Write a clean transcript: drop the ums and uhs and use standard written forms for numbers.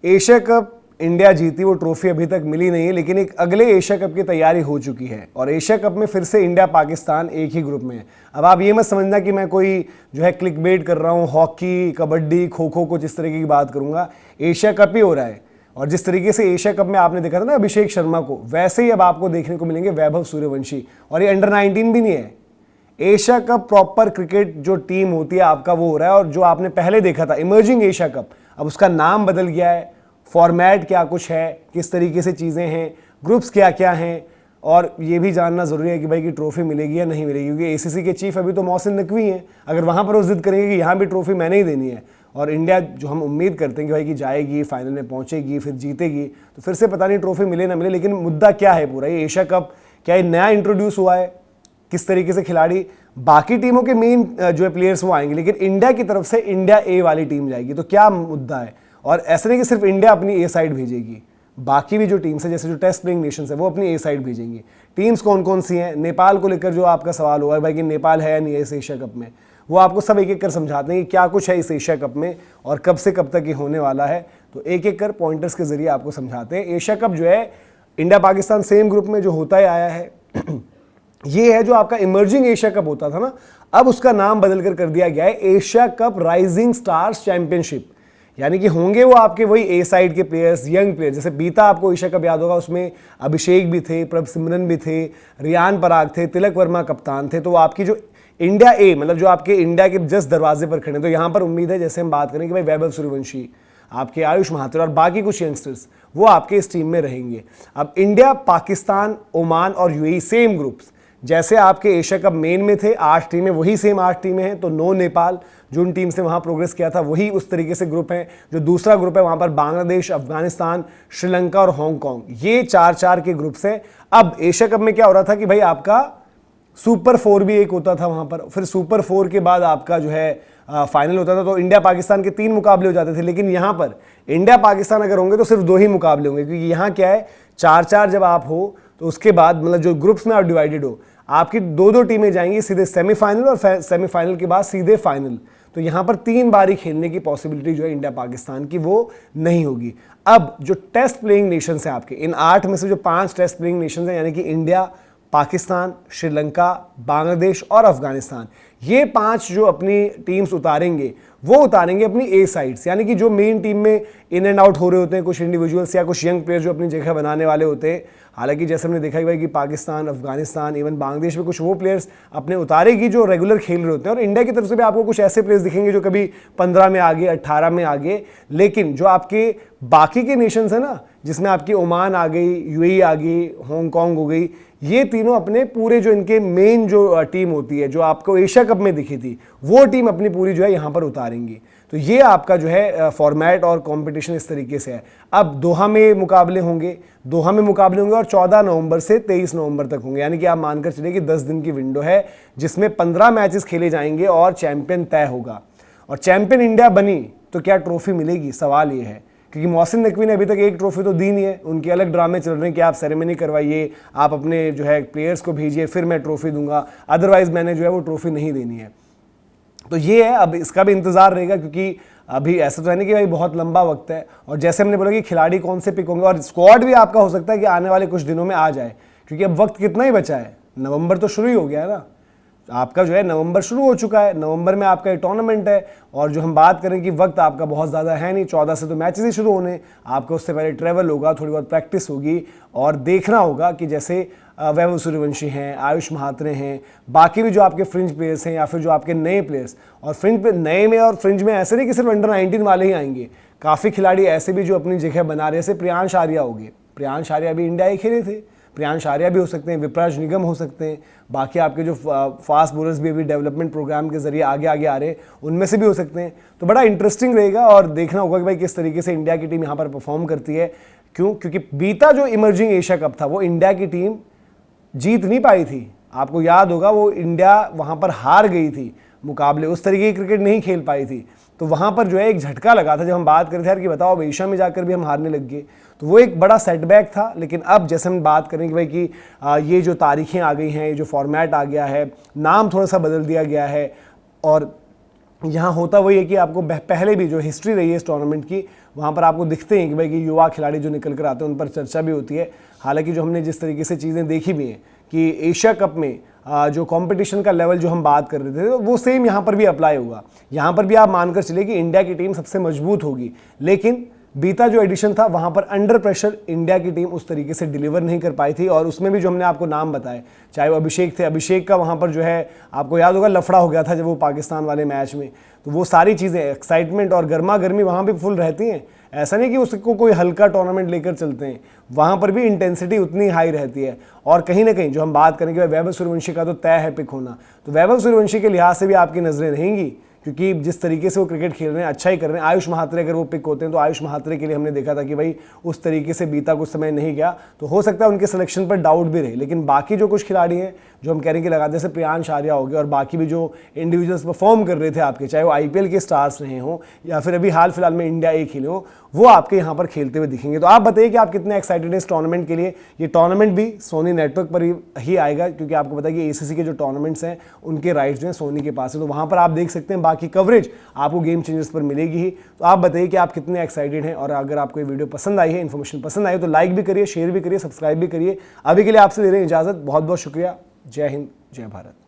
Asia cup India जीती, वो trophy अभी तक मिली नहीं है, लेकिन एक अगले एशिया कप की तैयारी हो चुकी है और एशिया कप में फिर से इंडिया पाकिस्तान एक ही ग्रुप में है। अब आप ये मत समझना कि मैं कोई जो है क्लिक बेट कर रहा हूँ, हॉकी, कबड्डी, खो खो कुछ इस तरीके की बात करूंगा। एशिया कप ही हो रहा है और जिस तरीके से एशिया कप में आपने देखा था ना अभिषेक शर्मा को, वैसे ही अब आपको देखने को मिलेंगे वैभव सूर्यवंशी। और ये अंडर 19 भी नहीं है, एशिया कप प्रॉपर क्रिकेट जो टीम होती है आपका वो हो रहा है। और जो आपने पहले देखा था इमर्जिंग एशिया कप, अब उसका नाम बदल गया है, फॉर्मेट क्या कुछ है, किस तरीके से चीज़ें हैं, ग्रुप्स क्या क्या हैं, और ये भी जानना ज़रूरी है कि भाई की ट्रॉफी मिलेगी या नहीं मिलेगी, क्योंकि एसीसी के चीफ अभी तो मोहसिन नकवी हैं। अगर वहाँ पर वो जिद करेंगे कि यहाँ भी ट्रॉफी मैंने ही देनी है और इंडिया जो हम उम्मीद करते हैं कि भाई की जाएगी, फाइनल में पहुँचेगी, फिर जीतेगी, तो फिर से पता नहीं ट्रॉफी मिले ना मिले। लेकिन मुद्दा क्या है पूरा, ये एशिया कप क्या ये नया इंट्रोड्यूस हुआ है, किस तरीके से खिलाड़ी, बाकी टीमों के मेन जो है प्लेयर्स वो आएंगे, लेकिन इंडिया की तरफ से इंडिया ए वाली टीम जाएगी, तो क्या मुद्दा है। और ऐसा नहीं कि सिर्फ इंडिया अपनी ए साइड भेजेगी, बाकी भी जो टीम्स है जैसे जो टेस्ट प्लेइंग नेशंस है वो अपनी ए साइड भेजेंगी। टीम्स कौन कौन सी हैं, नेपाल को लेकर जो आपका सवाल होगा भाई कि नेपाल है या नहीं है इस एशिया कप में, वो आपको सब एक एक कर समझाते हैं कि क्या कुछ है इस एशिया कप में और कब से कब तक ये होने वाला है। तो एक एक कर पॉइंटर्स के जरिए आपको समझाते हैं। एशिया कप जो है इंडिया पाकिस्तान सेम ग्रुप में जो होता ही आया है ये है जो आपका इमर्जिंग एशिया कप होता था ना, अब उसका नाम बदलकर कर दिया गया है Asia cup rising stars championship. यानी कि होंगे वो आपके वही ए साइड के प्लेयर्स, यंग प्लेयर्स। जैसे बीता आपको एशिया कप याद होगा, उसमें अभिषेक भी थे, प्रभ सिमरन भी थे, रियान पराग थे, तिलक वर्मा कप्तान थे। तो वो आपकी जो इंडिया ए मतलब जो आपके इंडिया के जस्ट दरवाजे पर खड़े, तो यहाँ पर उम्मीद है जैसे हम बात करें कि भाई वैभव सूर्यवंशी, आपके आयुष महात्रे और बाकी कुछ यंगस्टर्स वो आपके इस टीम में रहेंगे। अब इंडिया, पाकिस्तान, ओमान और यूएई सेम ग्रुप्स जैसे आपके एशिया कप मेन में थे 8 टीमें, वही सेम 8 टीमें हैं। तो नो नेपाल जो उन टीम से वहाँ प्रोग्रेस किया था वही उस तरीके से ग्रुप है। जो दूसरा ग्रुप है वहाँ पर बांग्लादेश, अफगानिस्तान, श्रीलंका और हांगकांग, ये 4-4 के ग्रुप्स हैं। अब एशिया कप में क्या हो रहा था कि भाई आपका सुपर 4 भी एक होता था वहाँ पर, फिर सुपर 4 के बाद आपका जो है फाइनल होता था। तो इंडिया पाकिस्तान के 3 मुकाबले हो जाते थे, लेकिन यहाँ पर इंडिया पाकिस्तान अगर होंगे तो सिर्फ 2 ही मुकाबले होंगे, क्योंकि यहाँ क्या है 4-4 जब आप हो तो उसके बाद मतलब जो ग्रुप्स में आप डिवाइडेड हो, आपकी 2-2 टीमें जाएंगी सीधे सेमीफाइनल और सेमीफाइनल के बाद सीधे फाइनल। तो यहाँ पर 3 बारी खेलने की पॉसिबिलिटी जो है इंडिया पाकिस्तान की वो नहीं होगी। अब जो टेस्ट प्लेइंग नेशंस हैं आपके, इन 8 में से जो 5 टेस्ट प्लेइंग नेशंस हैं यानी कि इंडिया, पाकिस्तान, श्रीलंका, बांग्लादेश और अफगानिस्तान, ये 5 जो अपनी टीम्स उतारेंगे वो उतारेंगे अपनी ए साइड्स। यानी कि जो मेन टीम में इन एंड आउट हो रहे होते हैं कुछ इंडिविजुअल्स या कुछ यंग प्लेयर्स जो अपनी जगह बनाने वाले होते हैं। हालांकि जैसे हमने देखा ही कि पाकिस्तान, अफगानिस्तान, इवन बांग्लादेश में कुछ वो प्लेयर्स अपने उतारेगी जो रेगुलर खेल रहे होते हैं। और इंडिया की तरफ से भी आपको कुछ ऐसे प्लेयर्स दिखेंगे जो कभी 15 में आगे, 18 में आगे। लेकिन जो आपके बाकी के नेशंस है ना, जिसमें आपकी ओमान आ गई, यूएई आ गई, हांगकांग हो गई, ये तीनों अपने पूरे जो इनके मेन जो टीम होती है जो आपको एशिया कप में दिखी थी, वो टीम अपनी पूरी जो है यहाँ पर उतारेंगी। तो ये आपका जो है फॉर्मेट और कंपटीशन इस तरीके से है। अब दोहा में मुकाबले होंगे, और 14 नवंबर से 23 नवंबर तक होंगे। यानी कि आप मानकर चलिए कि 10 दिन की विंडो है जिसमें 15 मैचेस खेले जाएंगे और चैंपियन तय होगा। और चैंपियन इंडिया बनी तो क्या ट्रॉफी मिलेगी, सवाल ये है, क्योंकि मोहसिन नकवी ने अभी तक एक ट्रॉफी तो दी नहीं है। उनके अलग ड्रामे चल रहे हैं कि आप सेरेमनी करवाइए, आप अपने जो है प्लेयर्स को भेजिए, फिर मैं ट्रॉफी दूंगा, अदरवाइज मैंने जो है वो ट्रॉफी नहीं देनी है। तो ये है, अब इसका भी इंतजार रहेगा, क्योंकि अभी ऐसा तो है नहीं कि भाई बहुत लंबा वक्त है। और जैसे हमने बोला कि खिलाड़ी कौन से पिक होंगे, और स्क्वाड भी आपका हो सकता है कि आने वाले कुछ दिनों में आ जाए, क्योंकि अब वक्त कितना ही बचा है, नवंबर तो शुरू ही हो गया है ना, आपका जो है नवंबर शुरू हो चुका है, नवंबर में आपका ये टूर्नामेंट है। और जो हम बात करें कि वक्त आपका बहुत ज़्यादा है नहीं, 14 से तो मैचेस ही शुरू होने, आपका उससे पहले ट्रैवल होगा, थोड़ी बहुत प्रैक्टिस होगी और देखना होगा कि जैसे वैभव सूर्यवंशी हैं, आयुष महात्रे हैं, बाकी भी जो आपके फ्रिंज प्लेयर्स हैं या फिर जो आपके नए प्लेयर्स। और फ्रिंज पे नए में और फ्रिंज में ऐसे नहीं कि सिर्फ अंडर 19 वाले ही आएंगे, काफ़ी खिलाड़ी ऐसे भी जो अपनी जगह बना रहे, जैसे प्रियांश आर्या हो गए, प्रियांश आर्या भी इंडिया ही खेले थे, प्रियांश आर्या भी हो सकते हैं, विपराज निगम हो सकते हैं, बाकी आपके जो फास्ट बॉलर्स भी अभी डेवलपमेंट प्रोग्राम के जरिए आगे आगे आ रहे हैं उनमें से भी हो सकते हैं। तो बड़ा इंटरेस्टिंग रहेगा और देखना होगा कि भाई किस तरीके से इंडिया की टीम यहाँ पर परफॉर्म करती है। क्योंकि बीता जो इमर्जिंग एशिया कप था वो इंडिया की टीम जीत नहीं पाई थी, आपको याद होगा, वो इंडिया वहाँ पर हार गई थी मुकाबले, उस तरीके की क्रिकेट नहीं खेल पाई थी। तो वहाँ पर जो है एक झटका लगा था जब हम बात कर रहे थे यार कि बताओ अब एशिया में जाकर भी हम हारने लग गए, तो वो एक बड़ा सेटबैक था। लेकिन अब जैसे हम बात करें कि भाई कि ये जो तारीखें आ गई हैं, ये जो फॉर्मेट आ गया है, नाम थोड़ा सा बदल दिया गया है और यहाँ होता वही है कि आपको पहले भी जो हिस्ट्री रही है इस टूर्नामेंट की, वहाँ पर आपको दिखते हैं कि भाई कि युवा खिलाड़ी जो निकल कर आते हैं उन पर चर्चा भी होती है। हालांकि जो हमने जिस तरीके से चीज़ें देखी भी हैं कि एशिया कप में जो कंपटीशन का लेवल जो हम बात कर रहे थे वो सेम यहाँ पर भी अप्लाई होगा। यहाँ पर भी आप मानकर चलिए कि इंडिया की टीम सबसे मजबूत होगी, लेकिन बीता जो एडिशन था वहाँ पर अंडर प्रेशर इंडिया की टीम उस तरीके से डिलीवर नहीं कर पाई थी। और उसमें भी जो हमने आपको नाम बताए, चाहे वो अभिषेक थे, अभिषेक का वहाँ पर जो है आपको याद होगा लफड़ा हो गया था जब वो पाकिस्तान वाले मैच में। तो वो सारी चीज़ें, एक्साइटमेंट और गर्मा गर्मी वहाँ भी फुल रहती हैं। ऐसा नहीं कि उसको कोई हल्का टूर्नामेंट लेकर चलते हैं, वहाँ पर भी इंटेंसिटी उतनी हाई रहती है। और कहीं ना कहीं जो हम बात करेंगे वैभव सूर्यवंशी का तो तय है पिक होना, तो वैभव सूर्यवंशी के लिहाज से भी आपकी नज़रें रहेंगी, क्योंकि जिस तरीके से वो क्रिकेट खेल रहे हैं, अच्छा ही कर रहे हैं। आयुष महात्रे अगर वो पिक होते हैं तो आयुष महात्रे के लिए हमने देखा था कि भाई उस तरीके से बीता कुछ समय नहीं गया, तो हो सकता है उनके सिलेक्शन पर डाउट भी रहे। लेकिन बाकी जो कुछ खिलाड़ी हैं जो हम कह रहे हैं कि लगा, जैसे प्रियांश आर्या हो गया और बाकी भी जो इंडिविजुअल्स परफॉर्म कर रहे थे आपके, चाहे वो आईपीएल के स्टार्स रहे हों या फिर अभी हाल फिलहाल में इंडिया ए खेले हो, वो आपके यहाँ पर खेलते हुए दिखेंगे। तो आप बताइए कि आप कितने एक्साइटेड हैं इस टूर्नामेंट के लिए। ये टूर्नामेंट भी सोनी नेटवर्क पर ही आएगा, क्योंकि आपको पता है कि एसीसी के जो टूर्नामेंट्स हैं उनके राइट्स जो हैं सोनी के पास है, तो वहाँ पर आप देख सकते हैं। बाकी कवरेज आपको गेम चेंजर्स पर मिलेगी ही। तो आप बताइए कि आप कितने एक्साइटेड हैं, और अगर आपको ये वीडियो पसंद आई है, इन्फॉर्मेशन पसंद आई है, तो लाइक भी करिए, शेयर भी करिए, सब्सक्राइब भी करिए। अभी के लिए आपसे ले रहे हैं इजाजत। बहुत बहुत शुक्रिया। जय हिंद, जय भारत।